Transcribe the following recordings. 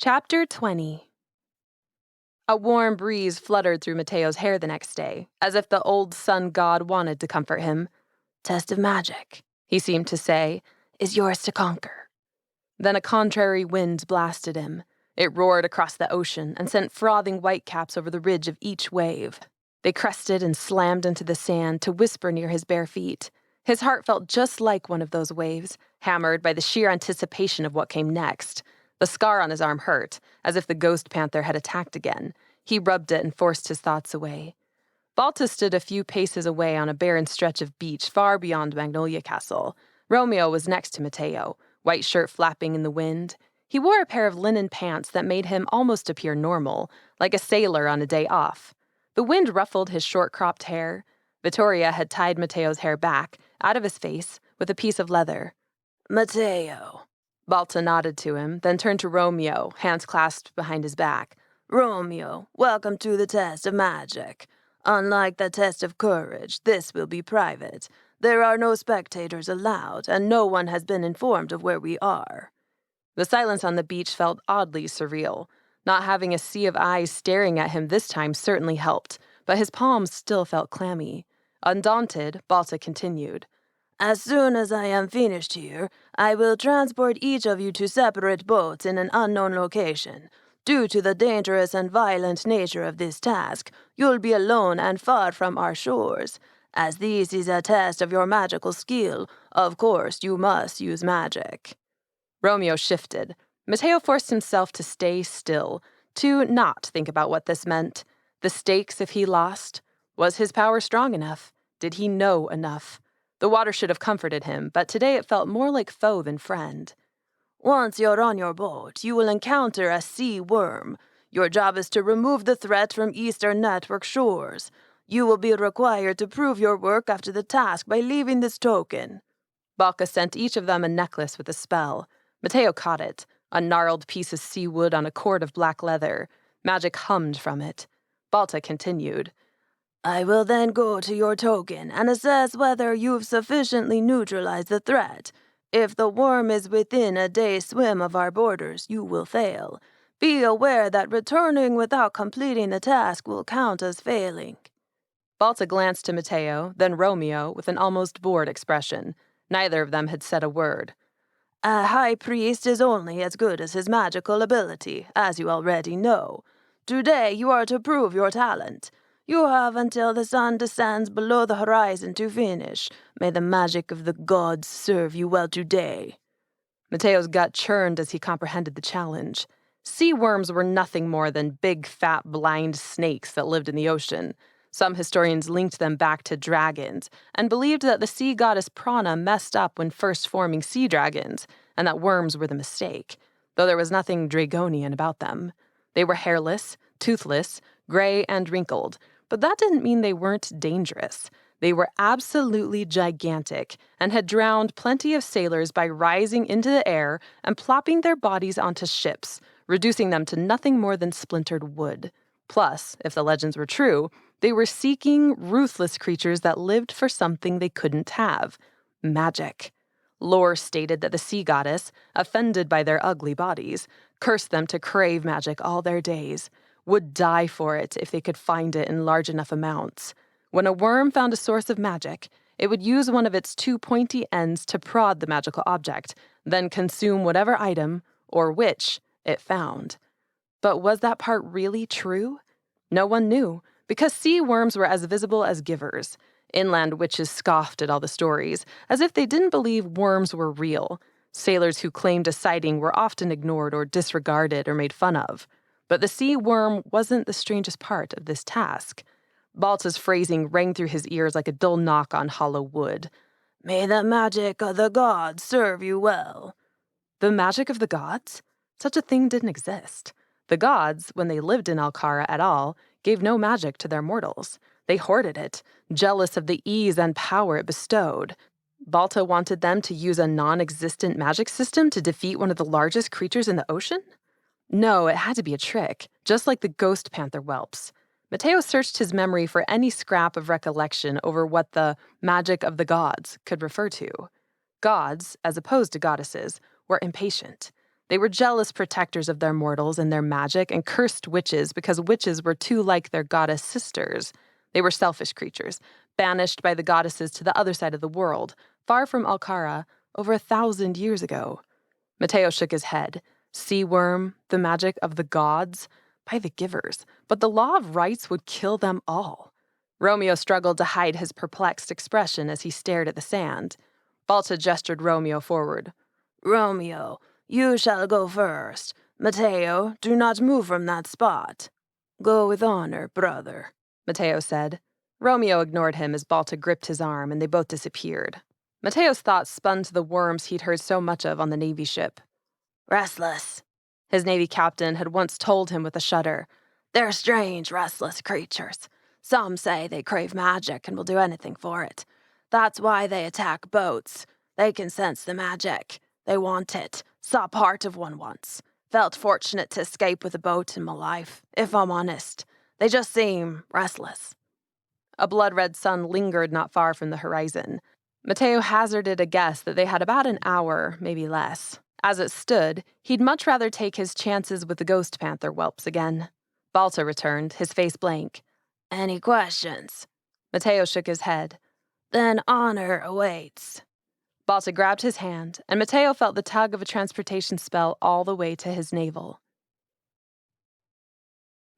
Chapter 20. A warm breeze fluttered through Mateo's hair the next day, as if the old sun god wanted to comfort him. "Test of magic," he seemed to say, "is yours to conquer." Then a contrary wind blasted him. It roared across the ocean and sent frothing whitecaps over the ridge of each wave. They crested and slammed into the sand to whisper near his bare feet. His heart felt just like one of those waves, hammered by the sheer anticipation of what came next. The scar on his arm hurt, as if the ghost panther had attacked again. He rubbed it and forced his thoughts away. Balta stood a few paces away on a barren stretch of beach far beyond Magnolia Castle. Romeo was next to Mateo, white shirt flapping in the wind. He wore a pair of linen pants that made him almost appear normal, like a sailor on a day off. The wind ruffled his short-cropped hair. Vittoria had tied Mateo's hair back, out of his face, with a piece of leather. "Mateo." Balta nodded to him, then turned to Romeo, hands clasped behind his back. "Romeo, welcome to the test of magic. Unlike the test of courage, this will be private. There are no spectators allowed, and no one has been informed of where we are." The silence on the beach felt oddly surreal. Not having a sea of eyes staring at him this time certainly helped, but his palms still felt clammy. Undaunted, Balta continued. "As soon as I am finished here, I will transport each of you to separate boats in an unknown location. Due to the dangerous and violent nature of this task, you'll be alone and far from our shores. As this is a test of your magical skill, of course you must use magic." Romeo shifted. Mateo forced himself to stay still, to not think about what this meant. The stakes if he lost. Was his power strong enough? Did he know enough? The water should have comforted him, but today it felt more like foe than friend. "Once you're on your boat, you will encounter a sea wyrm. Your job is to remove the threat from Eastern Network shores. You will be required to prove your work after the task by leaving this token." Balka sent each of them a necklace with a spell. Mateo caught it, a gnarled piece of sea wood on a cord of black leather. Magic hummed from it. Balta continued. "I will then go to your token and assess whether you've sufficiently neutralized the threat. If the worm is within a day's swim of our borders, you will fail. Be aware that returning without completing the task will count as failing." Balta glanced to Mateo, then Romeo, with an almost bored expression. Neither of them had said a word. "A high priest is only as good as his magical ability, as you already know. Today you are to prove your talent. You have until the sun descends below the horizon to finish. May the magic of the gods serve you well today." Mateo's gut churned as he comprehended the challenge. Sea worms were nothing more than big, fat, blind snakes that lived in the ocean. Some historians linked them back to dragons and believed that the sea goddess Prana messed up when first forming sea dragons, and that worms were the mistake, though there was nothing draconian about them. They were hairless, toothless, gray, and wrinkled, but that didn't mean they weren't dangerous. They were absolutely gigantic and had drowned plenty of sailors by rising into the air and plopping their bodies onto ships, reducing them to nothing more than splintered wood. Plus, if the legends were true, they were seeking, ruthless creatures that lived for something they couldn't have: magic. Lore stated that the sea goddess, offended by their ugly bodies, cursed them to crave magic all their days, would die for it if they could find it in large enough amounts. When a worm found a source of magic, it would use one of its two pointy ends to prod the magical object, then consume whatever item, or witch, it found. But was that part really true? No one knew, because sea worms were as visible as givers. Inland witches scoffed at all the stories, as if they didn't believe worms were real. Sailors who claimed a sighting were often ignored or disregarded or made fun of. But the sea worm wasn't the strangest part of this task. Balta's phrasing rang through his ears like a dull knock on hollow wood. "May the magic of the gods serve you well." The magic of the gods? Such a thing didn't exist. The gods, when they lived in Alkarra at all, gave no magic to their mortals. They hoarded it, jealous of the ease and power it bestowed. Balta wanted them to use a non-existent magic system to defeat one of the largest creatures in the ocean? No, it had to be a trick, just like the ghost panther whelps. Mateo searched his memory for any scrap of recollection over what the magic of the gods could refer to. Gods, as opposed to goddesses, were impatient. They were jealous protectors of their mortals and their magic and cursed witches because witches were too like their goddess sisters. They were selfish creatures, banished by the goddesses to the other side of the world, far from Alkarra, over 1,000 years ago. Mateo shook his head. Sea wyrm, the magic of the gods, by the givers, but the law of rights would kill them all. Romeo struggled to hide his perplexed expression as he stared at the sand. Balta gestured Romeo forward. "Romeo, you shall go first. Mateo, do not move from that spot." "Go with honor, brother," Mateo said. Romeo ignored him as Balta gripped his arm and they both disappeared. Mateo's thoughts spun to the worms he'd heard so much of on the Navy ship. "Restless," his Navy captain had once told him with a shudder. "They're strange, restless creatures. Some say they crave magic and will do anything for it. That's why they attack boats. They can sense the magic. They want it. Saw part of one once. Felt fortunate to escape with a boat in my life, if I'm honest. They just seem restless." A blood-red sun lingered not far from the horizon. Mateo hazarded a guess that they had about an hour, maybe less. As it stood, he'd much rather take his chances with the ghost panther whelps again. Balta returned, his face blank. "Any questions?" Mateo shook his head. "Then honor awaits." Balta grabbed his hand, and Mateo felt the tug of a transportation spell all the way to his navel.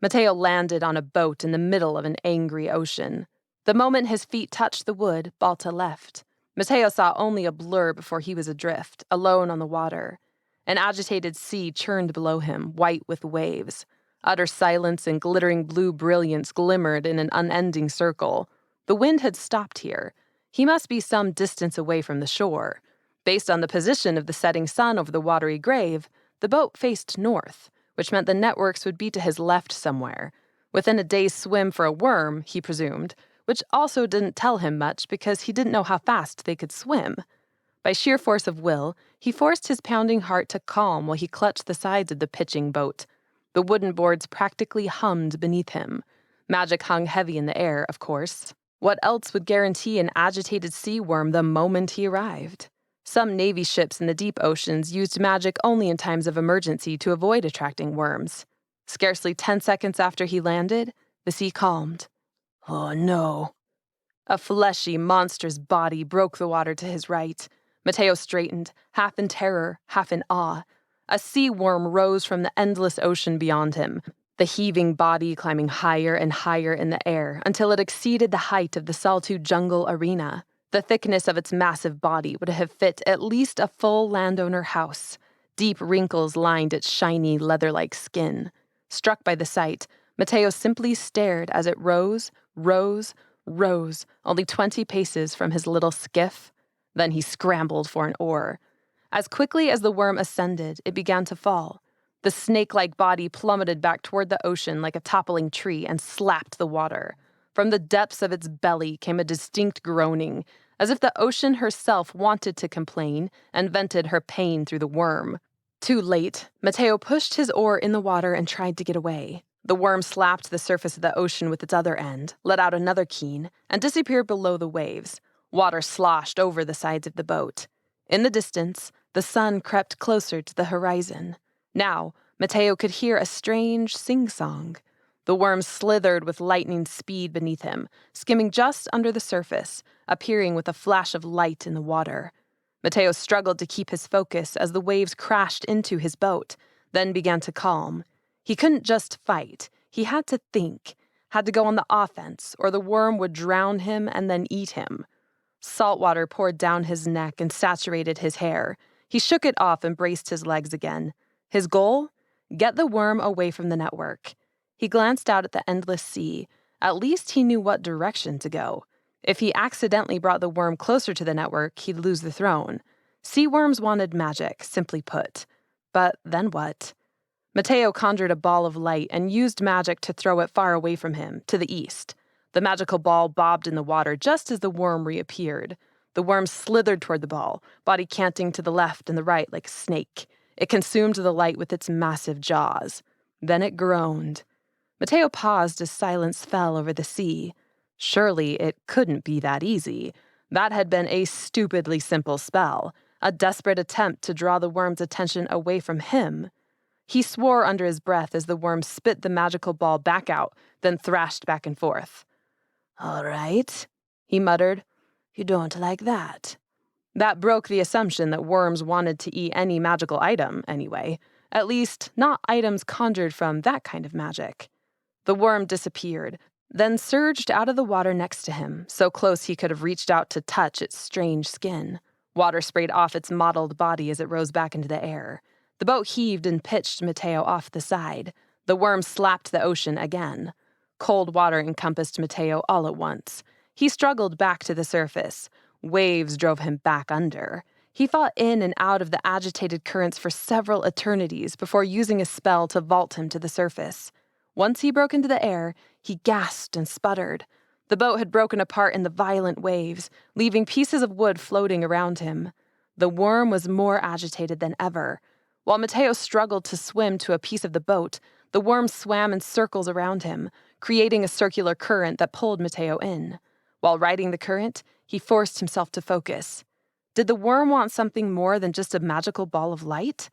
Mateo landed on a boat in the middle of an angry ocean. The moment his feet touched the wood, Balta left. Mateo saw only a blur before he was adrift, alone on the water. An agitated sea churned below him, white with waves. Utter silence and glittering blue brilliance glimmered in an unending circle. The wind had stopped here. He must be some distance away from the shore. Based on the position of the setting sun over the watery grave, the boat faced north, which meant the networks would be to his left somewhere. Within a day's swim for a worm, he presumed, which also didn't tell him much because he didn't know how fast they could swim. By sheer force of will, he forced his pounding heart to calm while he clutched the sides of the pitching boat. The wooden boards practically hummed beneath him. Magic hung heavy in the air, of course. What else would guarantee an agitated sea worm the moment he arrived? Some Navy ships in the deep oceans used magic only in times of emergency to avoid attracting worms. Scarcely 10 seconds after he landed, the sea calmed. "Oh no." A fleshy, monstrous body broke the water to his right. Mateo straightened, half in terror, half in awe. A sea worm rose from the endless ocean beyond him, the heaving body climbing higher and higher in the air until it exceeded the height of the Saltu jungle arena. The thickness of its massive body would have fit at least a full landowner house. Deep wrinkles lined its shiny, leather-like skin. Struck by the sight, Mateo simply stared as it rose, only 20 paces from his little skiff. Then he scrambled for an oar. As quickly as the worm ascended, it began to fall. The snake-like body plummeted back toward the ocean like a toppling tree and slapped the water. From the depths of its belly came a distinct groaning, as if the ocean herself wanted to complain and vented her pain through the worm. Too late, Mateo pushed his oar in the water and tried to get away. The worm slapped the surface of the ocean with its other end, let out another keen, and disappeared below the waves. Water sloshed over the sides of the boat. In the distance, the sun crept closer to the horizon. Now, Mateo could hear a strange sing-song. The worm slithered with lightning speed beneath him, skimming just under the surface, appearing with a flash of light in the water. Mateo struggled to keep his focus as the waves crashed into his boat, then began to calm. He couldn't just fight. He had to think, had to go on the offense, or the worm would drown him and then eat him. Salt water poured down his neck and saturated his hair. He shook it off and braced his legs again. His goal? Get the worm away from the network. He glanced out at the endless sea. At least he knew what direction to go. If he accidentally brought the worm closer to the network, he'd lose the throne. Sea worms wanted magic, simply put. But then what? Mateo conjured a ball of light and used magic to throw it far away from him, to the east. The magical ball bobbed in the water just as the worm reappeared. The worm slithered toward the ball, body canting to the left and the right like a snake. It consumed the light with its massive jaws. Then it groaned. Mateo paused as silence fell over the sea. Surely it couldn't be that easy. That had been a stupidly simple spell. a desperate attempt to draw the worm's attention away from him. He swore under his breath as the worm spit the magical ball back out, then thrashed back and forth. "All right," he muttered. "You don't like that." That broke the assumption that worms wanted to eat any magical item, anyway. At least, not items conjured from that kind of magic. The worm disappeared, then surged out of the water next to him, so close he could have reached out to touch its strange skin. Water sprayed off its mottled body as it rose back into the air. The boat heaved and pitched Mateo off the side. The worm slapped the ocean again. Cold water encompassed Mateo all at once. He struggled back to the surface. Waves drove him back under. He fought in and out of the agitated currents for several eternities before using a spell to vault him to the surface. Once he broke into the air, he gasped and sputtered. The boat had broken apart in the violent waves, leaving pieces of wood floating around him. The worm was more agitated than ever. While Mateo struggled to swim to a piece of the boat, the worm swam in circles around him, creating a circular current that pulled Mateo in. While riding the current, he forced himself to focus. Did the worm want something more than just a magical ball of light?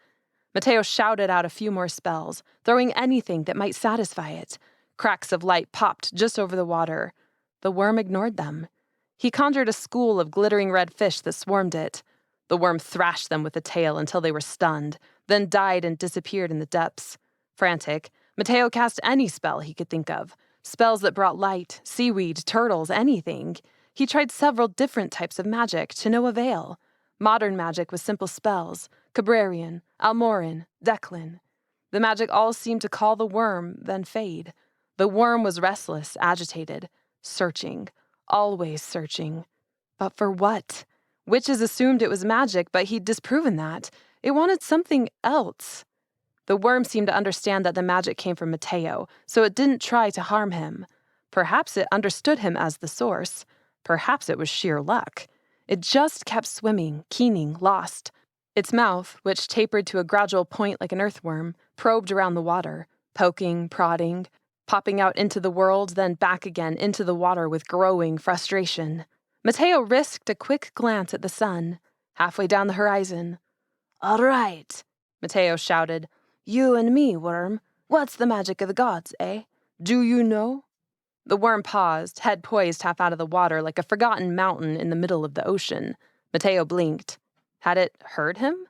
Mateo shouted out a few more spells, throwing anything that might satisfy it. Cracks of light popped just over the water. The worm ignored them. He conjured a school of glittering red fish that swarmed it. The worm thrashed them with a tail until they were stunned, then died and disappeared in the depths. Frantic, Mateo cast any spell he could think of. Spells that brought light, seaweed, turtles, anything. He tried several different types of magic, to no avail. Modern magic with simple spells, Cabrarian, Almoran, Declan. The magic all seemed to call the worm, then fade. The worm was restless, agitated, searching, always searching. But for what? Witches assumed it was magic, but he'd disproven that. It wanted something else. The worm seemed to understand that the magic came from Mateo, so it didn't try to harm him. Perhaps it understood him as the source. Perhaps it was sheer luck. It just kept swimming, keening, lost. Its mouth, which tapered to a gradual point like an earthworm, probed around the water, poking, prodding, popping out into the world, then back again into the water with growing frustration. Mateo risked a quick glance at the sun, halfway down the horizon. "All right," Mateo shouted. "You and me, worm. What's the magic of the gods, eh? Do you know?" The worm paused, head poised half out of the water like a forgotten mountain in the middle of the ocean. Mateo blinked. Had it heard him?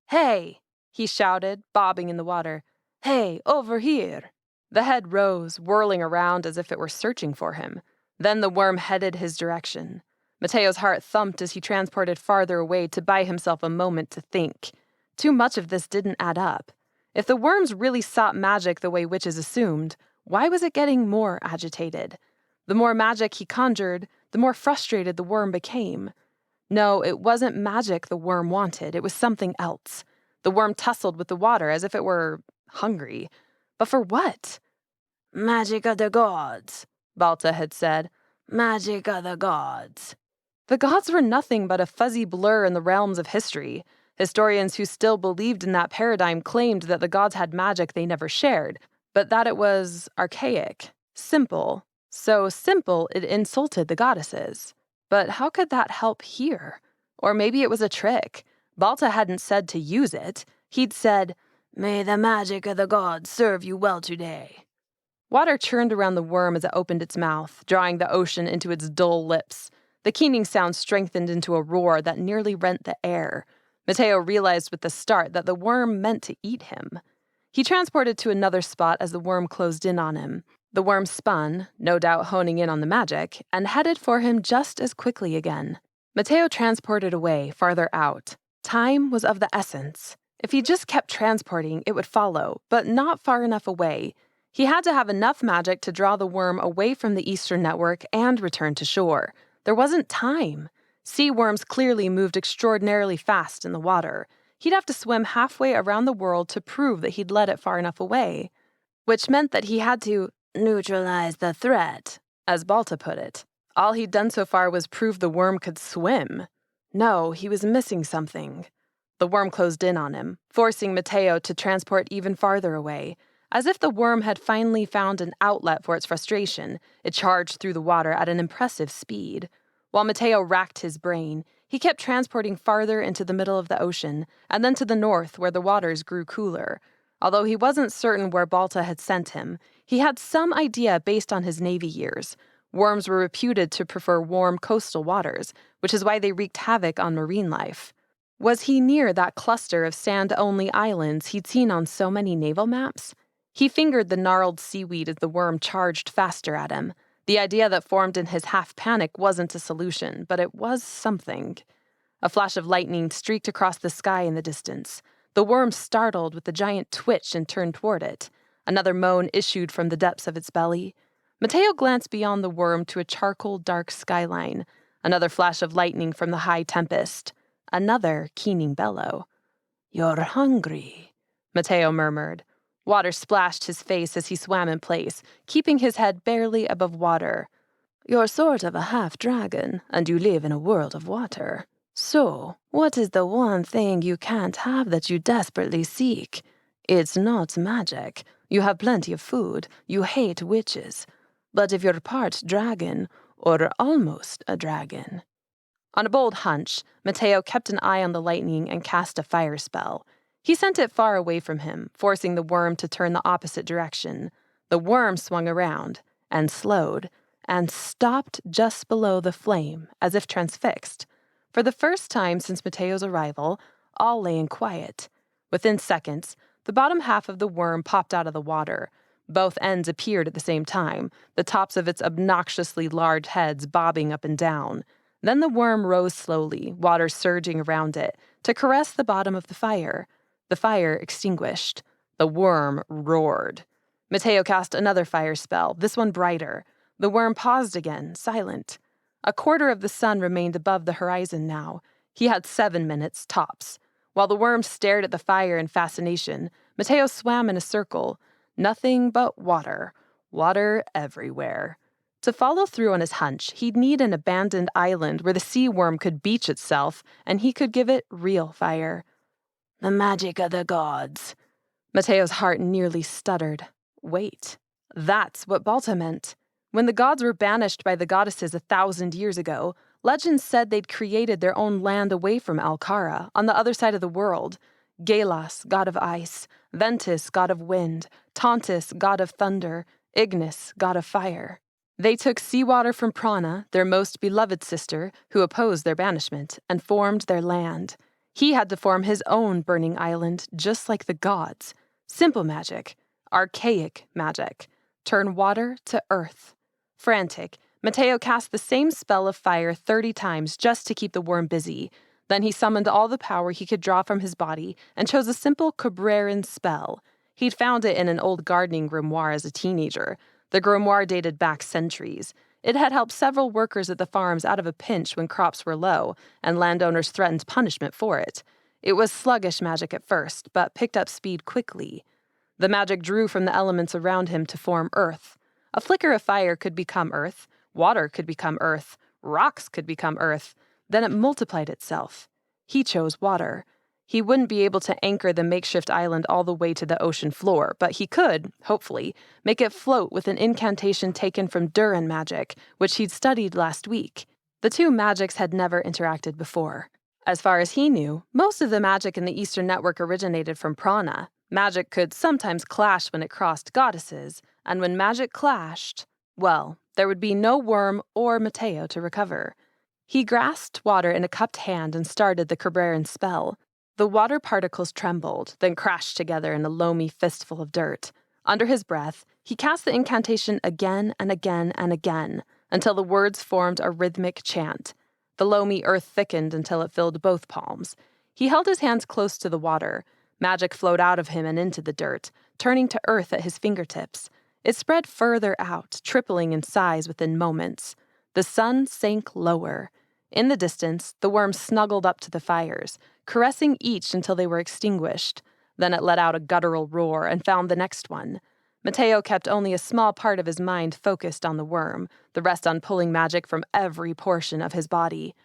"Hey!" he shouted, bobbing in the water. "Hey, over here!" The head rose, whirling around as if it were searching for him. Then the worm headed his direction. Mateo's heart thumped as he transported farther away to buy himself a moment to think. Too much of this didn't add up. If the worms really sought magic the way witches assumed, why was it getting more agitated? The more magic he conjured, the more frustrated the worm became. No, it wasn't magic the worm wanted. It was something else. The worm tussled with the water as if it were hungry. But for what? "Magic of the gods," Balta had said. "Magic of the gods." The gods were nothing but a fuzzy blur in the realms of history. Historians who still believed in that paradigm claimed that the gods had magic they never shared, but that it was archaic, simple. So simple it insulted the goddesses. But how could that help here? Or maybe it was a trick. Balta hadn't said to use it. He'd said, "May the magic of the gods serve you well today." Water churned around the worm as it opened its mouth, drawing the ocean into its dull lips. The keening sound strengthened into a roar that nearly rent the air. Mateo realized with the start that the worm meant to eat him. He transported to another spot as the worm closed in on him. The worm spun, no doubt honing in on the magic, and headed for him just as quickly again. Mateo transported away, farther out. Time was of the essence. If he just kept transporting, it would follow, but not far enough away. He had to have enough magic to draw the worm away from the eastern network and return to shore. There wasn't time. Sea worms clearly moved extraordinarily fast in the water. He'd have to swim halfway around the world to prove that he'd led it far enough away, which meant that he had to neutralize the threat, as Balta put it. All he'd done so far was prove the worm could swim. No, he was missing something. The worm closed in on him, forcing Mateo to transport even farther away. As if the worm had finally found an outlet for its frustration, it charged through the water at an impressive speed. While Mateo racked his brain, He kept transporting farther into the middle of the ocean, and then to the north where the waters grew cooler. Although he wasn't certain where Balta had sent him, he had some idea based on his Navy years. Worms were reputed to prefer warm coastal waters, which is why they wreaked havoc on marine life. Was he near that cluster of sand-only islands he'd seen on so many naval maps? He fingered the gnarled seaweed as the worm charged faster at him. The idea that formed in his half-panic wasn't a solution, but it was something. A flash of lightning streaked across the sky in the distance. The worm startled with the giant twitch and turned toward it. Another moan issued from the depths of its belly. Mateo glanced beyond the worm to a charcoal-dark skyline. Another flash of lightning from the high tempest. Another keening bellow. "You're hungry," Mateo murmured. Water splashed his face as he swam in place, keeping his head barely above water. "You're sort of a half-dragon, and you live in a world of water. So, what is the one thing you can't have that you desperately seek? It's not magic. You have plenty of food. You hate witches. But if you're part dragon, or almost a dragon..." On a bold hunch, Mateo kept an eye on the lightning and cast a fire spell. He sent it far away from him, forcing the worm to turn the opposite direction. The worm swung around, and slowed, and stopped just below the flame, as if transfixed. For the first time since Mateo's arrival, all lay in quiet. Within seconds, the bottom half of the worm popped out of the water. Both ends appeared at the same time, the tops of its obnoxiously large heads bobbing up and down. Then the worm rose slowly, water surging around it, to caress the bottom of the fire. The fire extinguished. The worm roared. Mateo cast another fire spell, this one brighter. The worm paused again, silent. A quarter of the sun remained above the horizon now. He had 7 minutes, tops. While the worm stared at the fire in fascination, Mateo swam in a circle. Nothing but water. Water everywhere. To follow through on his hunch, he'd need an abandoned island where the sea worm could beach itself, and he could give it real fire. "The magic of the gods." Mateo's heart nearly stuttered. Wait, that's what Balta meant. When the gods were banished by the goddesses 1,000 years ago, legends said they'd created their own land away from Alkarra, on the other side of the world. Galas, god of ice, Ventus, god of wind, Tontus, god of thunder, Ignis, god of fire. They took seawater from Prana, their most beloved sister, who opposed their banishment, and formed their land. He had to form his own burning island, just like the gods. Simple magic. Archaic magic. Turn water to earth. Frantic, Mateo cast the same spell of fire 30 times just to keep the worm busy. Then he summoned all the power he could draw from his body and chose a simple Cabrerian spell. He'd found it in an old gardening grimoire as a teenager. The grimoire dated back centuries. It had helped several workers at the farms out of a pinch when crops were low, and landowners threatened punishment for it. It was sluggish magic at first, but picked up speed quickly. The magic drew from the elements around him to form earth. A flicker of fire could become earth, water could become earth, rocks could become earth. Then it multiplied itself. He chose water. He wouldn't be able to anchor the makeshift island all the way to the ocean floor, but he could, hopefully, make it float with an incantation taken from Durin magic, which he'd studied last week. The two magics had never interacted before. As far as he knew, most of the magic in the Eastern Network originated from Prana. Magic could sometimes clash when it crossed goddesses, and when magic clashed, well, there would be no worm or Mateo to recover. He grasped water in a cupped hand and started the Cabrerian spell. The water particles trembled, then crashed together in a loamy fistful of dirt. Under his breath, he cast the incantation again and again and again, until the words formed a rhythmic chant. The loamy earth thickened until it filled both palms. He held his hands close to the water. Magic flowed out of him and into the dirt, turning to earth at his fingertips. It spread further out, tripling in size within moments. The sun sank lower. In the distance, the worm snuggled up to the fires, caressing each until they were extinguished. Then it let out a guttural roar and found the next one. Mateo kept only a small part of his mind focused on the worm, the rest on pulling magic from every portion of his body.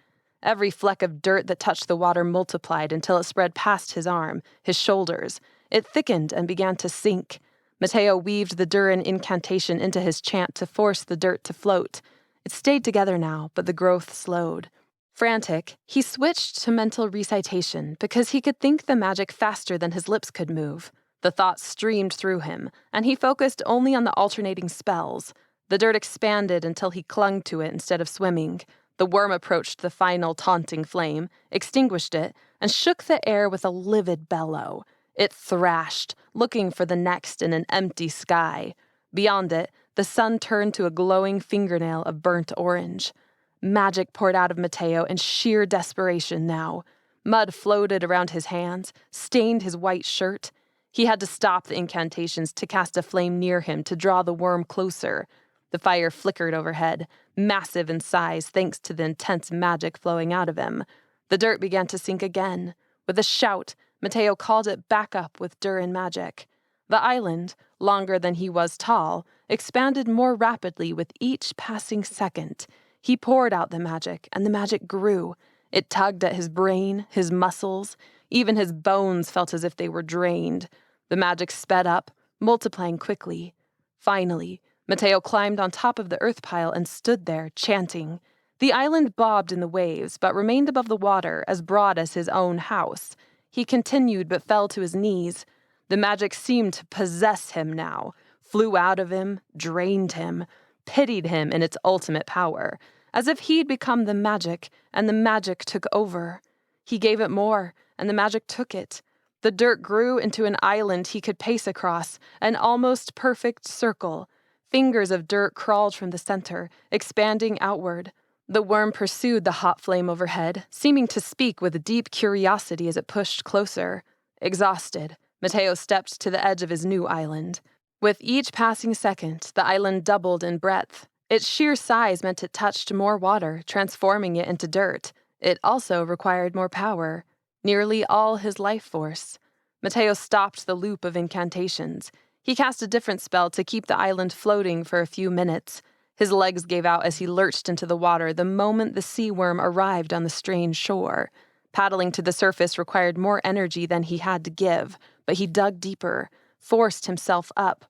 Every fleck of dirt that touched the water multiplied until it spread past his arm, his shoulders. It thickened and began to sink. Mateo weaved the Durin incantation into his chant to force the dirt to float. It stayed together now, but the growth slowed. Frantic, he switched to mental recitation because he could think the magic faster than his lips could move. The thoughts streamed through him, and he focused only on the alternating spells. The dirt expanded until he clung to it instead of swimming. The worm approached the final taunting flame, extinguished it, and shook the air with a livid bellow. It thrashed, looking for the next in an empty sky. Beyond it, the sun turned to a glowing fingernail of burnt orange. Magic poured out of Mateo in sheer desperation now. Mud floated around his hands, stained his white shirt. He had to stop the incantations to cast a flame near him to draw the worm closer. The fire flickered overhead, massive in size thanks to the intense magic flowing out of him. The dirt began to sink again. With a shout, Mateo called it back up with Durin magic. The island, longer than he was tall, expanded more rapidly with each passing second. He poured out the magic, and the magic grew. It tugged at his brain, his muscles. Even his bones felt as if they were drained. The magic sped up, multiplying quickly. Finally, Mateo climbed on top of the earth pile and stood there, chanting. The island bobbed in the waves, but remained above the water, as broad as his own house. He continued, but fell to his knees. The magic seemed to possess him now, flew out of him, drained him, pitied him in its ultimate power, as if he'd become the magic, and the magic took over. He gave it more, and the magic took it. The dirt grew into an island he could pace across, an almost perfect circle. Fingers of dirt crawled from the center, expanding outward. The worm pursued the hot flame overhead, seeming to speak with deep curiosity as it pushed closer. Exhausted, Mateo stepped to the edge of his new island. With each passing second, the island doubled in breadth. Its sheer size meant it touched more water, transforming it into dirt. It also required more power, nearly all his life force. Mateo stopped the loop of incantations. He cast a different spell to keep the island floating for a few minutes. His legs gave out as he lurched into the water the moment the sea worm arrived on the strange shore. Paddling to the surface required more energy than he had to give, but he dug deeper, forced himself up.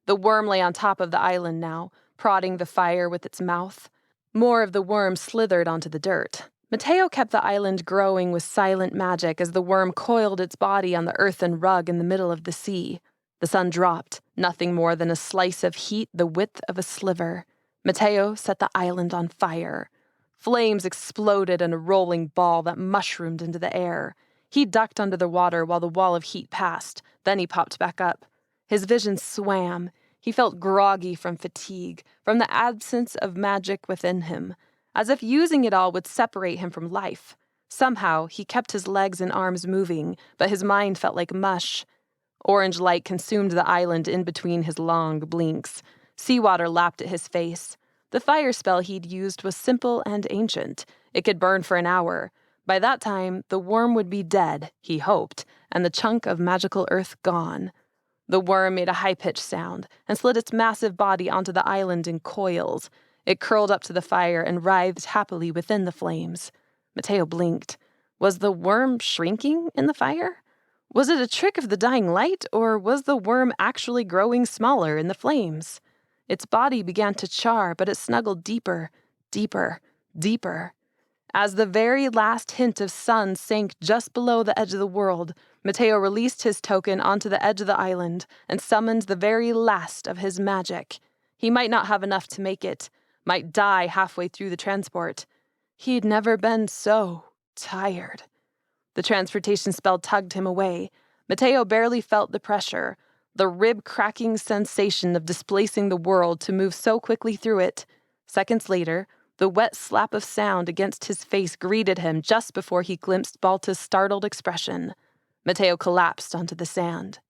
The worm lay on top of the island now, prodding the fire with its mouth. More of the worm slithered onto the dirt. Mateo kept the island growing with silent magic as the worm coiled its body on the earthen rug in the middle of the sea. The sun dropped, nothing more than a slice of heat the width of a sliver. Mateo set the island on fire. Flames exploded in a rolling ball that mushroomed into the air. He ducked under the water while the wall of heat passed, then he popped back up. His vision swam. He felt groggy from fatigue, from the absence of magic within him, as if using it all would separate him from life. Somehow, he kept his legs and arms moving, but his mind felt like mush. Orange light consumed the island in between his long blinks. Seawater lapped at his face. The fire spell he'd used was simple and ancient. It could burn for an hour. By that time, the worm would be dead, he hoped, and the chunk of magical earth gone. The worm made a high-pitched sound and slid its massive body onto the island in coils. It curled up to the fire and writhed happily within the flames. Mateo blinked. Was the worm shrinking in the fire? Was it a trick of the dying light, or was the worm actually growing smaller in the flames? Its body began to char, but it snuggled deeper, deeper, deeper. As the very last hint of sun sank just below the edge of the world, Mateo released his token onto the edge of the island and summoned the very last of his magic. He might not have enough to make it, might die halfway through the transport. He'd never been so tired. The transportation spell tugged him away. Mateo barely felt the pressure, the rib-cracking sensation of displacing the world to move so quickly through it. Seconds later, the wet slap of sound against his face greeted him just before he glimpsed Balta's startled expression. Mateo collapsed onto the sand.